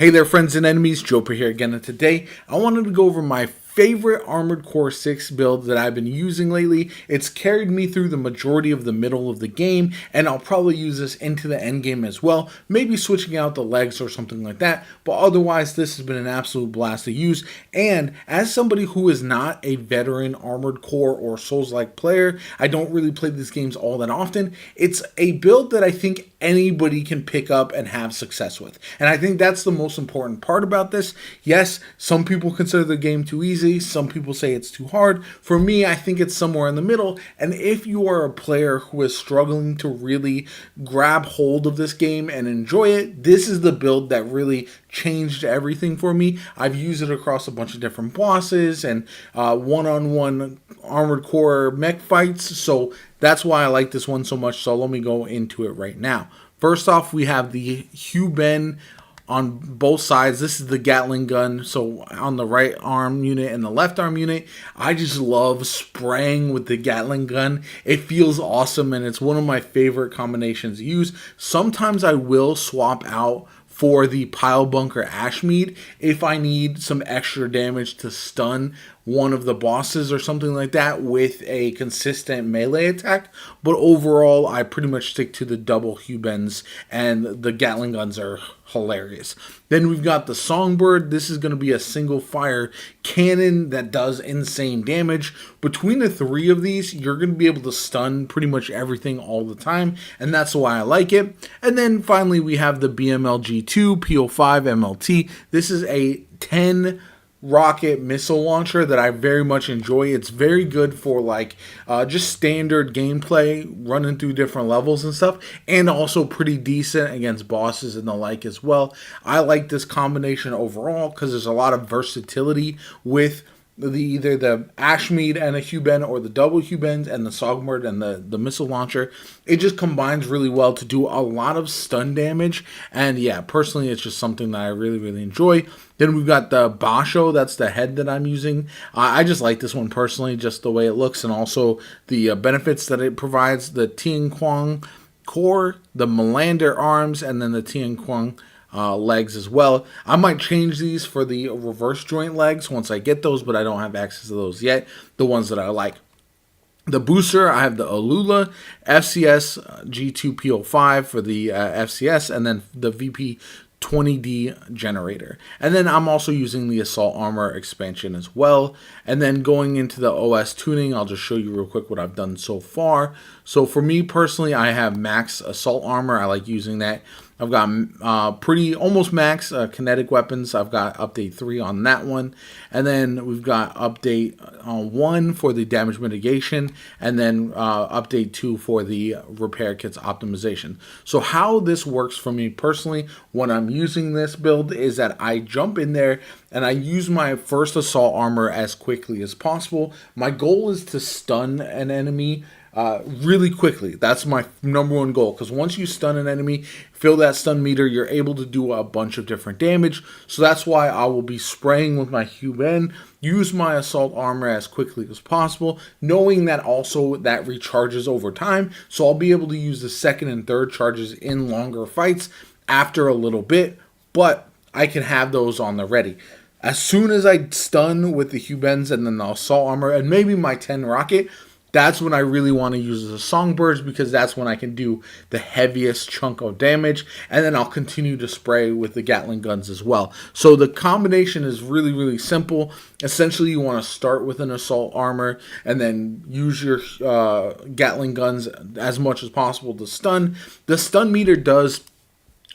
Hey there friends and enemies, JoPa here again, and today I wanted to go over my favorite Armored Core 6 build that I've been using lately. It's carried me through the majority of the middle of the game, and I'll probably use this into the end game as well, maybe switching out the legs or something like that, but otherwise this has been an absolute blast to use. And as somebody who is not a veteran Armored Core or Souls-like player, I don't really play these games all that often, it's a build that I think anybody can pick up and have success with. And I think that's the most important part about this. Yes, some people consider the game too easy. Some people say it's too hard. For me, I think it's somewhere in the middle. And if you are a player who is struggling to really grab hold of this game and enjoy it, this is the build that really changed everything for me. I've used it across a bunch of different bosses and one-on-one Armored Core mech fights. So that's why I like this one so much. So let me go into it right now. First off, we have the Huben on both sides. This is the Gatling gun. So on the right arm unit and the left arm unit, I just love spraying with the Gatling gun. It feels awesome, and it's one of my favorite combinations to use. Sometimes I will swap out for the Pile Bunker Ashmead if I need some extra damage to stun one of the bosses or something like that with a consistent melee attack. But overall, I pretty much stick to the double Hubens, and the Gatling guns are hilarious. Then we've got the Songbird. This is going to be a single fire cannon that does insane damage. Between the three of these, you're going to be able to stun pretty much everything all the time, and that's why I like it. And then finally, we have the BMLG2 PO5 MLT. This is a 10 rocket missile launcher that I very much enjoy. It's very good for like just standard gameplay, running through different levels and stuff, and also pretty decent against bosses and the like as well. I like this combination overall because there's a lot of versatility with either the Ashmead and a Huben, or the double Hubens and the Songbird and the missile launcher. It just combines really well to do a lot of stun damage, and yeah, personally it's just something that I really enjoy. Then we've got the Basho. That's the head that I'm using. I just like this one personally, just the way it looks, and also the benefits that it provides. The Tian Quang core, the Melander arms, and then the Tian Quang legs as well. I might change these for the reverse joint legs once I get those, but I don't have access to those yet. The ones that I like. The booster, I have the Alula FCS G2PO5 for the FCS, and then the VP 20D generator. And then I'm also using the Assault Armor expansion as well. And then going into the OS tuning, I'll just show you real quick what I've done so far. So for me personally, I have max Assault Armor. I like using that. I've got almost max kinetic weapons. I've got update 3 on that one. And then we've got update 1 for the damage mitigation. And then update 2 for the repair kits optimization. So how this works for me personally when I'm using this build is that I jump in there and I use my first assault armor as quickly as possible. My goal is to stun an enemy really quickly. That's my number one goal, because once you stun an enemy, fill that stun meter, you're able to do a bunch of different damage. So that's why I will be spraying with my Huben, use my assault armor as quickly as possible, knowing that also that recharges over time. So I'll be able to use the second and third charges in longer fights after a little bit, but I can have those on the ready. As soon as I stun with the Hubens and then the assault armor and maybe my 10 rocket, that's when I really want to use the Songbirds, because that's when I can do the heaviest chunk of damage, and then I'll continue to spray with the Gatling guns as well. So the combination is really simple. Essentially, you want to start with an assault armor and then use your Gatling guns as much as possible to stun. The stun meter does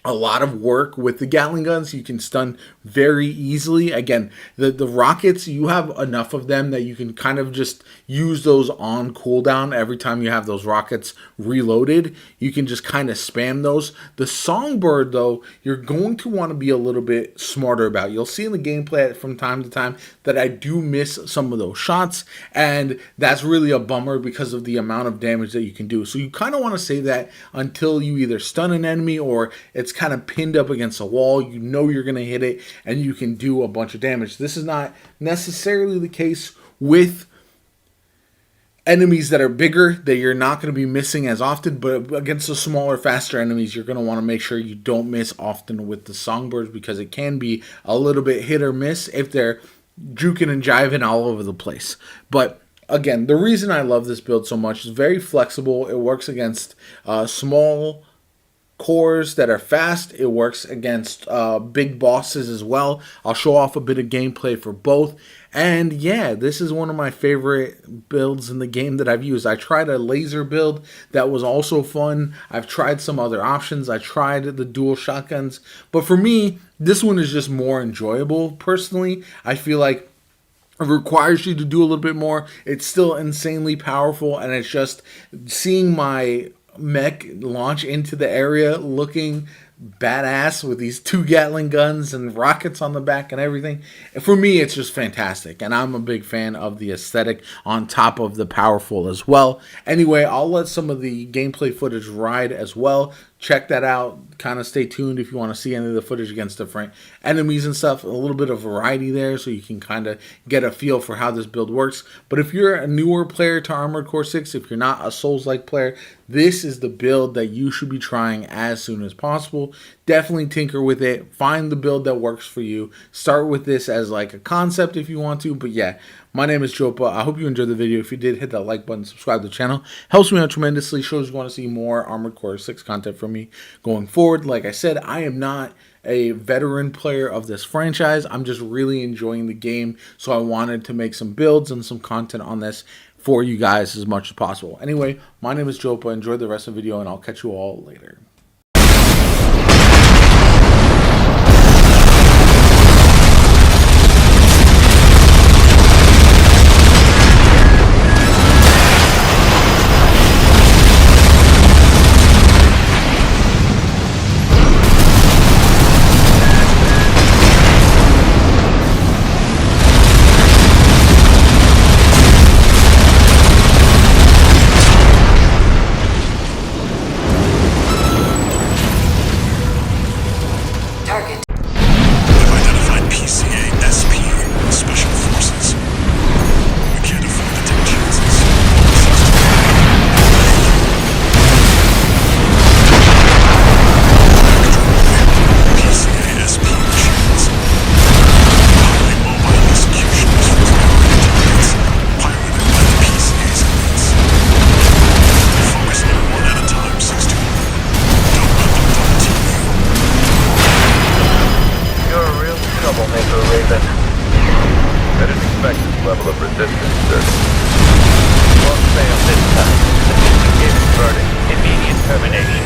a lot of work with the Gatling guns. You can stun very easily. Again, the rockets, you have enough of them that you can kind of just use those on cooldown every time you have those rockets reloaded. You can just kind of spam those. The Songbird, though, you're going to want to be a little bit smarter about. You'll see in the gameplay from time to time that I do miss some of those shots, and that's really a bummer because of the amount of damage that you can do. So you kind of want to save that until you either stun an enemy or it's kind of pinned up against a wall. You know you're going to hit it and you can do a bunch of damage. This is not necessarily the case with enemies that are bigger that you're not going to be missing as often, but against the smaller, faster enemies, you're going to want to make sure you don't miss often with the songbirds, because it can be a little bit hit or miss if they're juking and jiving all over the place. But again, the reason I love this build so much is very flexible. It works against small cores that are fast. It works against big bosses as well. I'll show off a bit of gameplay for both. And yeah, this is one of my favorite builds in the game that I've used. I tried a laser build that was also fun. I've tried some other options. I tried the dual shotguns. But for me, this one is just more enjoyable. Personally, I feel like it requires you to do a little bit more. It's still insanely powerful, and it's just seeing my mech launch into the area looking badass with these 2 Gatling guns and rockets on the back and everything. For me, it's just fantastic, and I'm a big fan of the aesthetic on top of the powerful as well. Anyway, I'll let some of the gameplay footage ride as well. Check that out. Kind of stay tuned if you want to see any of the footage against different enemies and stuff. A little bit of variety there, so you can kind of get a feel for how this build works. But if you're a newer player to Armored Core 6, if you're not a Souls-like player, this is the build that you should be trying as soon as possible. Definitely tinker with it. Find the build that works for you. Start with this as like a concept if you want to. But yeah, my name is Jopa. I hope you enjoyed the video. If you did, hit that like button, subscribe to the channel. Helps me out tremendously. Shows you want to see more Armored Core 6 content from me going forward. Like I said, I am not a veteran player of this franchise. I'm just really enjoying the game. So I wanted to make some builds and some content on this for you guys as much as possible. Anyway, my name is Jopa. Enjoy the rest of the video, and I'll catch you all later. I didn't expect this level of resistance, sir. Won't fail this time. The mission gave its verdict. Immediate termination.